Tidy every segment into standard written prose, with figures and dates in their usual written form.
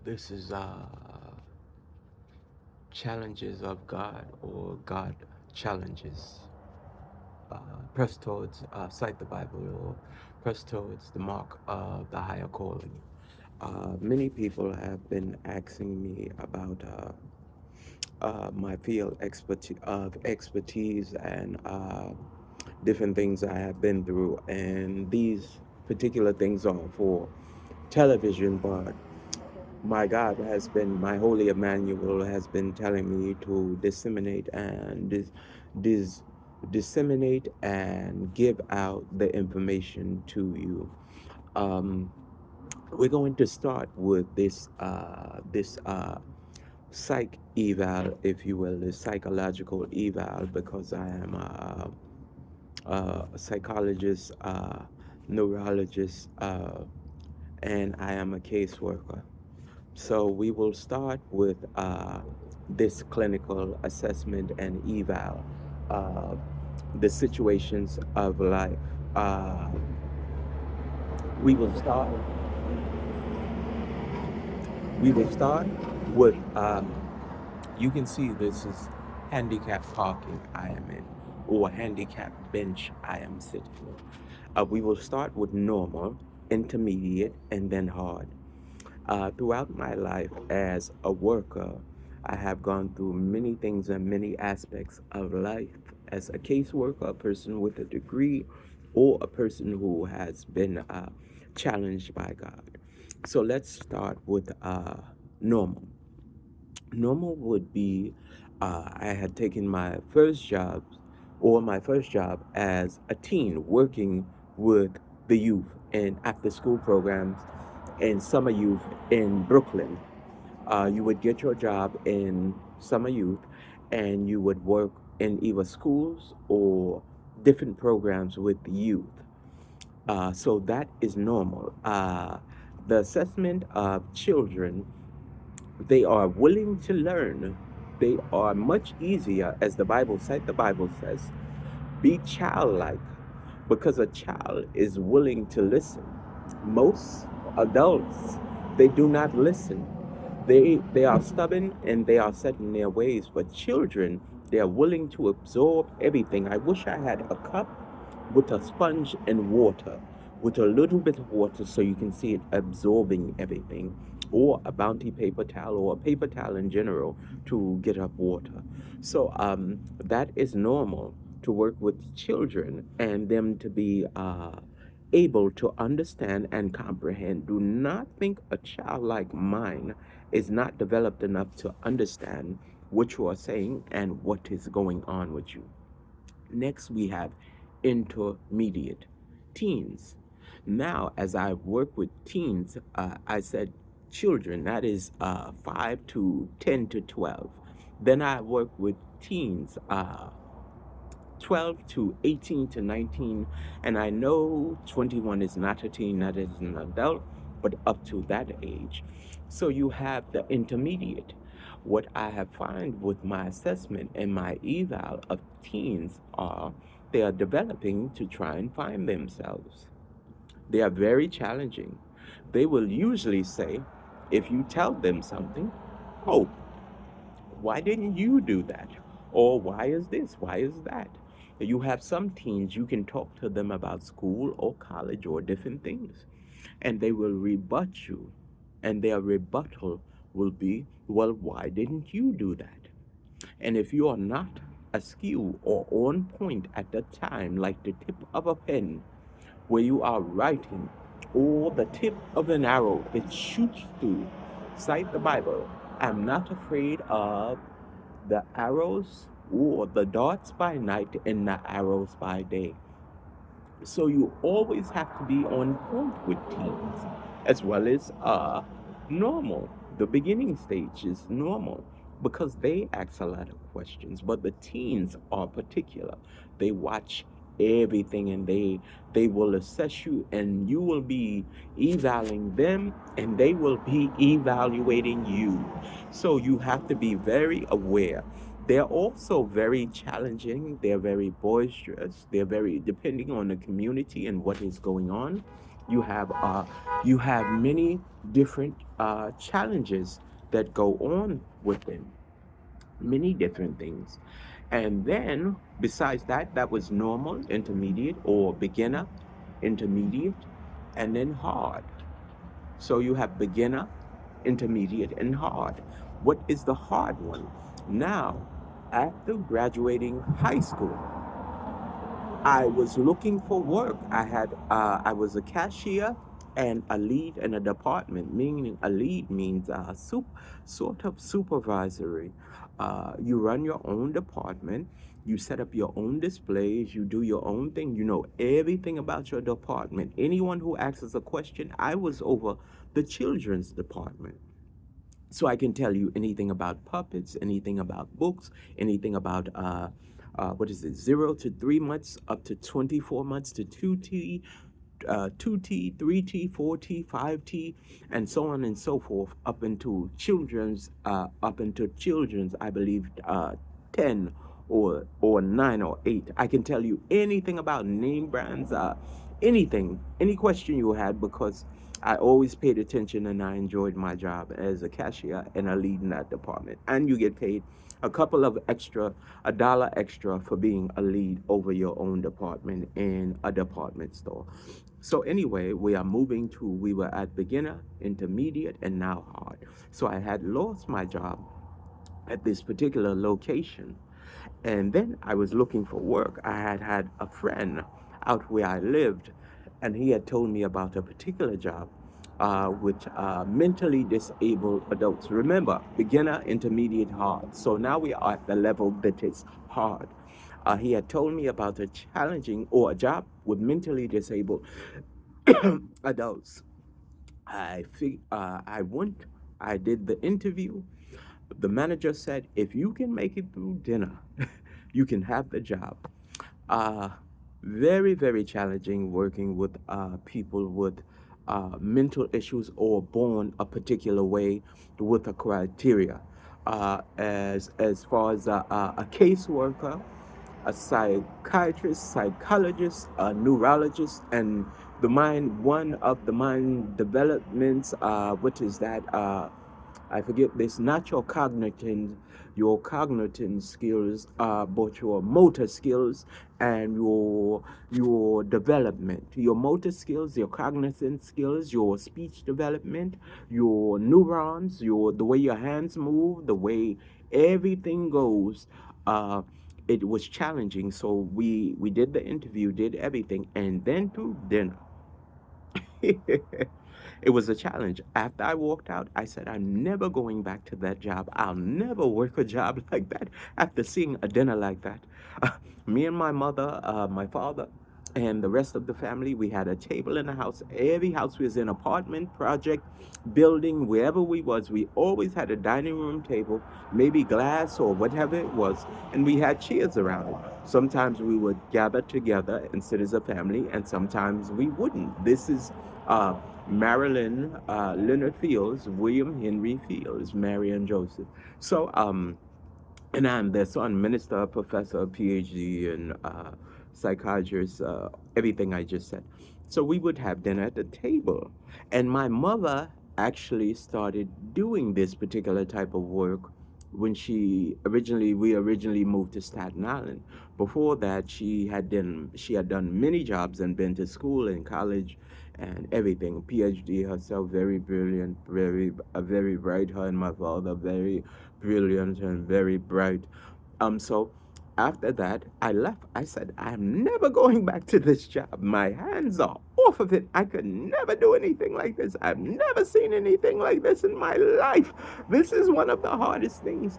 This is Challenges of God or God Challenges. Uh, Press towards Cite the Bible or press towards the mark of the higher calling. Many people have been asking me about my field of expertise and different things I have been through, and these particular things are for television, but my God has been, my holy Emmanuel has been telling me to disseminate and dis, disseminate and give out the information to you. Um, we're going to start with this psych eval, if you will, the psychological eval, because I am a psychologist, neurologist, and I am a caseworker. So we will start with this clinical assessment and eval of the situations of life. Uh, we will start. We will start with. You can see this is handicap parking I am in, or handicap bench I am sitting. We will start with normal, intermediate, and then hard. Throughout my life as a worker, I have gone through many things and many aspects of life as a caseworker, a person with a degree, or a person who has been challenged by God. So let's start with normal. Normal would be I had taken my first job as a teen working with the youth in after school programs and summer youth in Brooklyn. You would get your job in summer youth and you would work in either schools or different programs with the youth. So that is normal. The assessment of children, they are willing to learn. They are much easier, as the Bible says, be childlike, because a child is willing to listen. Most adults, they do not listen. They are stubborn and they are set in their ways, but children, they are willing to absorb everything. I wish I had a cup with a sponge and water, with a little bit of water so you can see it absorbing everything, or a bounty paper towel or a paper towel in general to get up water. So that is normal to work with children and them to be able to understand and comprehend. Do not think a child like mine is not developed enough to understand what you are saying and what is going on with you. Next, we have intermediate teens. Now, as I work with teens, I said children, that is 5 to 10 to 12. Then I work with teens, 12 to 18 to 19. And I know 21 is not a teen, that is an adult, but up to that age. So you have the intermediate. What I have found with my assessment and my eval of teens are they are developing to try and find themselves. They are very challenging. They will usually say, if you tell them something, oh, why didn't you do that? Or why is this? Why is that? You have some teens, you can talk to them about school or college or different things, and they will rebut you. And their rebuttal will be, well, why didn't you do that? And if you are not askew or on point at the time, like the tip of a pen where you are writing, or the tip of an arrow that shoots through, cite the Bible. I'm not afraid of the arrows or the darts by night and the arrows by day. So you always have to be on point with teens as well as normal. The beginning stage is normal because they ask a lot of questions, but the teens are particular. They watch everything and they will assess you and you will be evaluating them and they will be evaluating you. So you have to be very aware. They're also very challenging. They're very boisterous. They're very, depending on the community and what is going on. You have uh, you have many different challenges that go on within many different things. And then besides that, that was normal, intermediate, or beginner, intermediate, and then hard. So you have beginner, intermediate, and hard. What is the hard one? Now, after graduating high school, I was looking for work. I was a cashier and a lead in a department. Meaning a lead means sort of supervisory. You run your own department. You set up your own displays. You do your own thing. You know everything about your department. Anyone who asks us a question, I was over the children's department. So I can tell you anything about puppets, anything about books, anything about what is it, 0 to 3 months, up to 24 months to 2T, 2T, 3T, 4T, 5T, and so on and so forth, up into children's, I believe, 10 or 9 or 8. I can tell you anything about name brands, anything, any question you had, because I always paid attention and I enjoyed my job as a cashier and a lead in that department. And you get paid a dollar extra for being a lead over your own department in a department store. So anyway, we were at beginner, intermediate, and now hard. So I had lost my job at this particular location. And then I was looking for work. I had a friend out where I lived, and he had told me about a particular job with mentally disabled adults. Remember, beginner, intermediate, hard. So now we are at the level that is hard. He had told me about a challenging or a job with mentally disabled adults. I went, I did the interview. The manager said, if you can make it through dinner, you can have the job. Uh, Very, very challenging working with people with mental issues or born a particular way with a criteria. As far as a caseworker, a psychiatrist, psychologist, a neurologist, and one of the mind developments, what is that? I forget this, not your cognitive skills, but your motor skills and your development, your motor skills, your cognitive skills, your speech development, your neurons, the way your hands move, the way everything goes. Uh, it was challenging. So we did the interview, did everything, and then through dinner. It was a challenge. After I walked out, I said, I'm never going back to that job. I'll never work a job like that after seeing a dinner like that. Me and my mother, my father, and the rest of the family, we had a table in the house. Every house was an apartment, project, building, wherever we was, we always had a dining room table, maybe glass or whatever it was, and we had chairs around it. Sometimes we would gather together and sit as a family, and sometimes we wouldn't. This is uh, Marilyn Leonard Fields, William Henry Fields, Mary and Joseph. So, and I'm their son, minister, professor, PhD, and psychiatrist, everything I just said. So we would have dinner at the table. And my mother actually started doing this particular type of work when we originally moved to Staten Island. Before that, she had done many jobs and been to school and college and everything. PhD herself, very brilliant, very bright. Her and my father, very brilliant and very bright. So after that, I left. I said, I'm never going back to this job. My hands are off of it. I could never do anything like this. I've never seen anything like this in my life. This is one of the hardest things.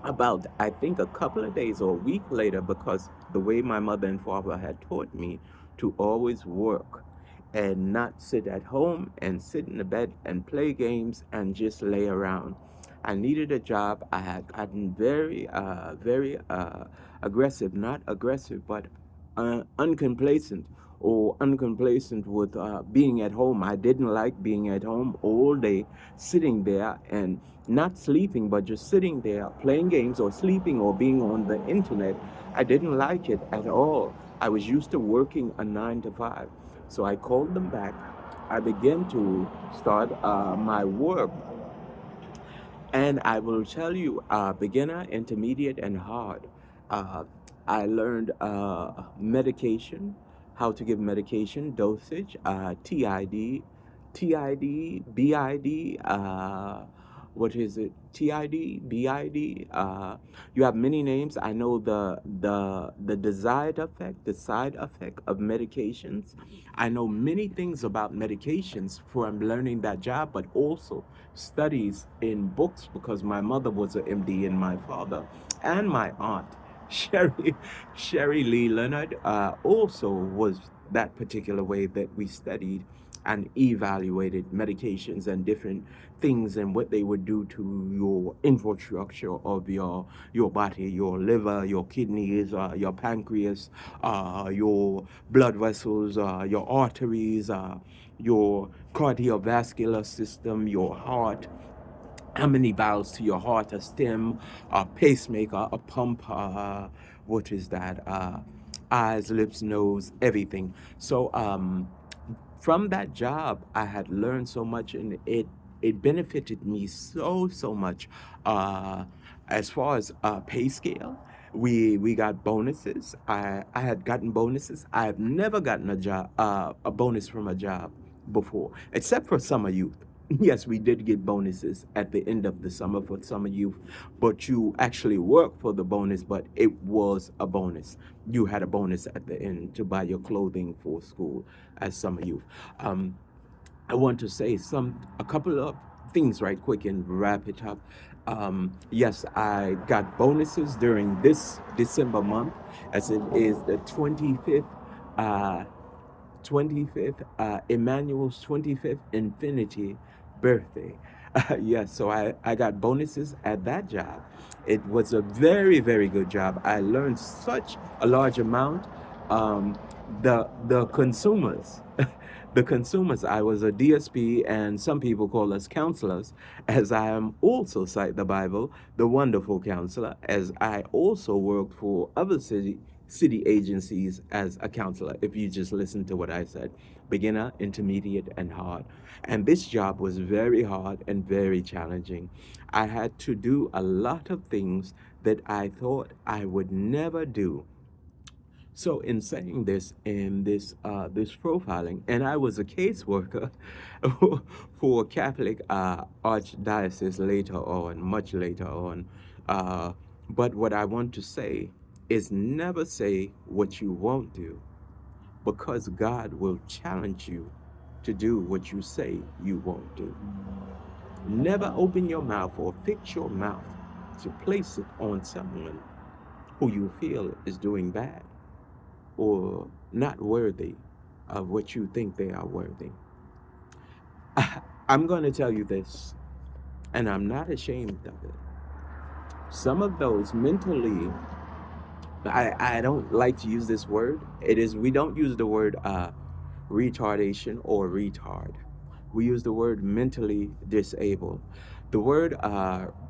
About, I think, a couple of days or a week later, because the way my mother and father had taught me to always work and not sit at home and sit in the bed and play games and just lay around. I needed a job. I had gotten very aggressive, not aggressive, but uncomplacent with being at home. I didn't like being at home all day, sitting there and not sleeping, but just sitting there playing games or sleeping or being on the internet. I didn't like it at all. I was used to working a 9 to 5. So I called them back. I began to start my work, and I will tell you, beginner, intermediate, and hard. Uh, I learned medication, how to give medication, dosage, TID, BID, what is it? TID, BID. You have many names. I know the desired effect, the side effect of medications. I know many things about medications from learning that job, but also studies in books because my mother was an MD and my father and my aunt Sherry Sherry Lee Leonard also was that particular way that we studied and evaluated medications and different things and what they would do to your infrastructure of your body, your liver, your kidneys, your pancreas, your blood vessels, your arteries, your cardiovascular system, your heart, how many valves to your heart, a stem, a pacemaker, a pump, what is that? Eyes, lips, nose, everything. So from that job, I had learned so much, and it benefited me so much. Uh, as far as pay scale, we got bonuses. I had gotten bonuses. I have never gotten a bonus from a job before, except for summer youth. Yes, we did get bonuses at the end of the summer for summer youth, but you actually work for the bonus, but it was a bonus. You had a bonus at the end to buy your clothing for school as summer youth. Um, I want to say a couple of things right quick and wrap it up. Yes, I got bonuses during this December month, as it is the 25th uh, 25th, Emmanuel's 25th Infinity birthday. Yes, so I got bonuses at that job. It was a very good job. I learned such a large amount. Um, the consumers, the consumers, I was a DSP, and some people call us counselors, as I am also, cite the Bible, the wonderful counselor, as I also worked for other city agencies as a counselor, if you just listen to what I said: beginner, intermediate, and hard. And this job was very hard and very challenging. I had to do a lot of things that I thought I would never do. So, in saying this, in this profiling, and I was a caseworker for a Catholic archdiocese later on, much later on. Uh, but what I want to say is never say what you won't do, because God will challenge you to do what you say you won't do. Never open your mouth or fix your mouth to place it on someone who you feel is doing bad or not worthy of what you think they are worthy. I'm going to tell you this, and I'm not ashamed of it. Some of those mentally, I don't like to use this word. We don't use the word retardation or retard. We use the word mentally disabled. The word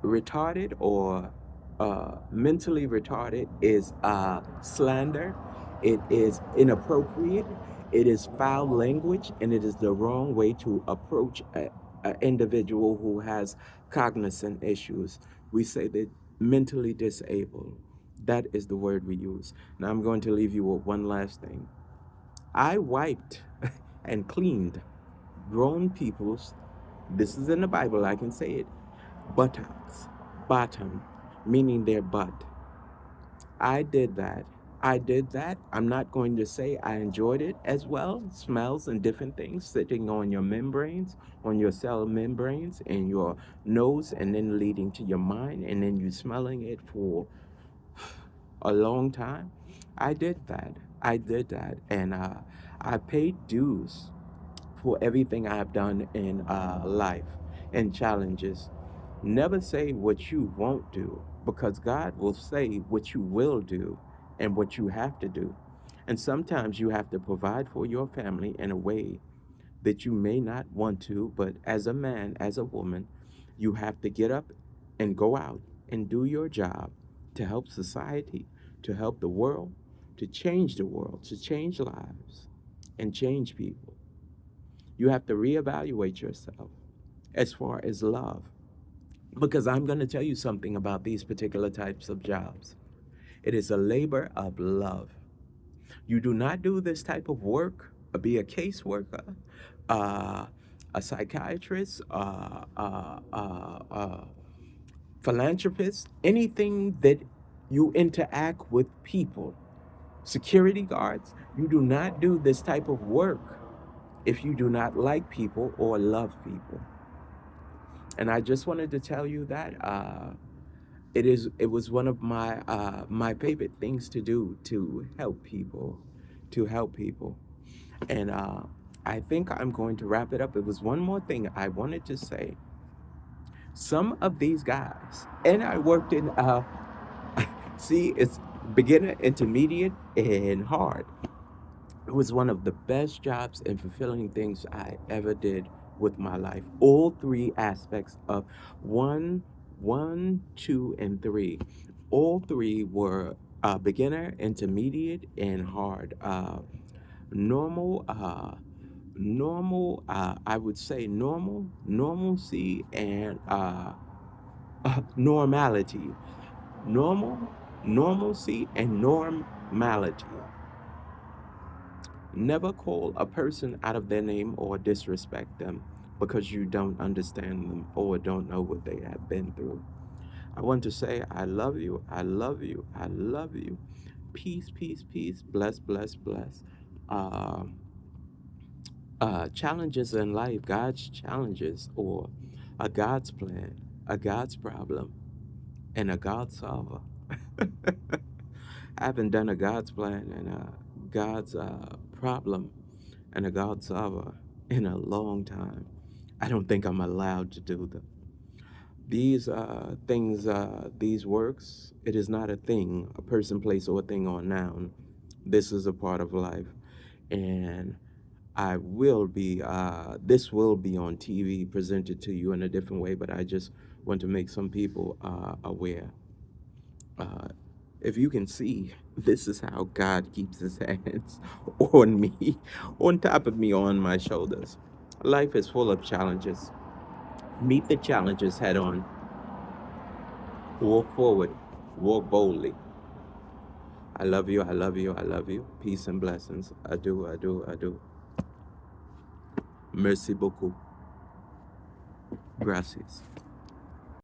retarded or mentally retarded is slander. It is inappropriate. It is foul language, and it is the wrong way to approach an individual who has cognizant issues. We say that mentally disabled. That is the word we use. Now I'm going to leave you with one last thing. I wiped and cleaned grown people's, this is in the Bible, I can say it, buttocks, bottom, meaning their butt. I did that. I did that. I'm not going to say I enjoyed it as well. Smells and different things sitting on your membranes, on your cell membranes, in your nose, and then leading to your mind, and then you smelling it for a long time. I did that. I did that. And I paid dues for everything I've done in life and challenges. Never say what you won't do, because God will say what you will do and what you have to do. And sometimes you have to provide for your family in a way that you may not want to, but as a man, as a woman, you have to get up and go out and do your job to help society, to help the world, to change lives. and change people. You have to reevaluate yourself as far as love. Because I'm going to tell you something about these particular types of jobs. It is a labor of love. You do not do this type of work, be a caseworker, uh, a psychiatrist, philanthropist, anything that you interact with people, security guards. You do not do this type of work if you do not like people or love people. And I just wanted to tell you that it was one of my favorite things to do, to help people. And I think I'm going to wrap it up. It was one more thing I wanted to say. Some of these guys, and I worked in see, it's beginner, intermediate, and hard. It was one of the best jobs and fulfilling things I ever did with my life. All three aspects of one, one, two, and three. All three were beginner, intermediate, and hard. Normal, I would say normalcy, and normality. Normal, normalcy, and normality. Never call a person out of their name or disrespect them because you don't understand them or don't know what they have been through. I want to say, I love you, I love you, I love you. Peace, peace, peace. Bless, bless, bless. Uh, Challenges in life, God's challenges, or a God's plan, a God's problem, and a God solver. I haven't done a God's plan and a God's problem and a God solver in a long time. I don't think I'm allowed to do them. These things, these works, it is not a thing, a person, place, or thing or noun. This is a part of life. And this will be on TV presented to you in a different way, but I just want to make some people aware. Uh, if you can see, this is how God keeps his hands on me, on top of me, on my shoulders. Life is full of challenges. Meet the challenges head on. Walk forward. Walk boldly. I love you. I love you. I love you. Peace and blessings. Adieu, adieu, adieu. Merci beaucoup. Gracias.